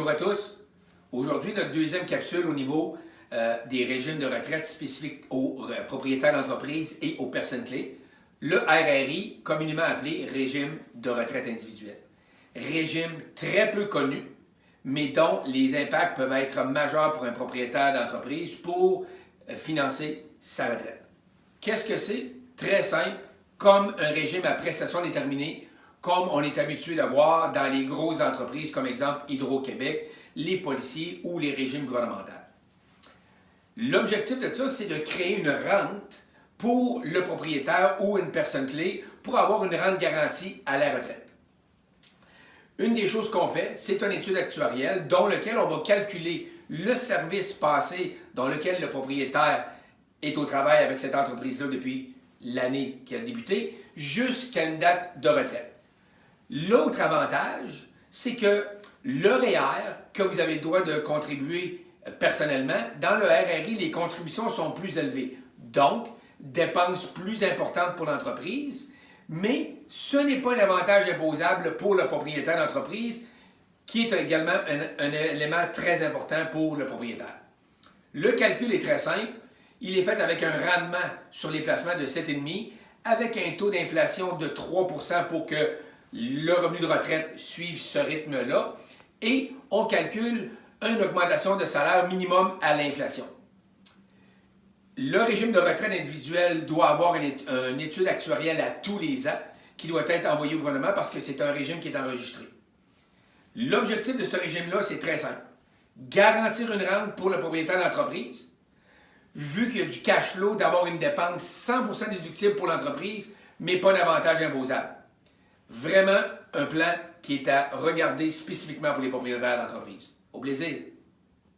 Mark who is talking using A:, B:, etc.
A: Bonjour à tous. Aujourd'hui, notre deuxième capsule au niveau des régimes de retraite spécifiques aux propriétaires d'entreprise et aux personnes clés. Le RRI, communément appelé régime de retraite individuelle. Régime très peu connu, mais dont les impacts peuvent être majeurs pour un propriétaire d'entreprise pour financer sa retraite. Qu'est-ce que c'est? Très simple, comme un régime à prestations déterminées, comme on est habitué de voir dans les grosses entreprises, comme exemple Hydro-Québec, les policiers ou les régimes gouvernementaux. L'objectif de ça, c'est de créer une rente pour le propriétaire ou une personne clé pour avoir une rente garantie à la retraite. Une des choses qu'on fait, c'est une étude actuarielle dans laquelle on va calculer le service passé dans lequel le propriétaire est au travail avec cette entreprise-là depuis l'année qui a débuté jusqu'à une date de retraite. L'autre avantage, c'est que le REER, que vous avez le droit de contribuer personnellement, dans le RRI, les contributions sont plus élevées. Donc, dépenses plus importantes pour l'entreprise, mais ce n'est pas un avantage imposable pour le propriétaire d'entreprise, qui est également un élément très important pour le propriétaire. Le calcul est très simple. Il est fait avec un rendement sur les placements de 7,5 avec un taux d'inflation de 3 % pour que le revenu de retraite suive ce rythme-là. Et on calcule une augmentation de salaire minimum à l'inflation. Le régime de retraite individuelle doit avoir une étude actuarielle à tous les ans qui doit être envoyée au gouvernement parce que c'est un régime qui est enregistré. L'objectif de ce régime-là, c'est très simple. Garantir une rente pour le propriétaire d'entreprise, vu qu'il y a du cash flow, d'avoir une dépense 100% déductible pour l'entreprise, mais pas d'avantage imposable. Vraiment un plan qui est à regarder spécifiquement pour les propriétaires d'entreprise. Au plaisir!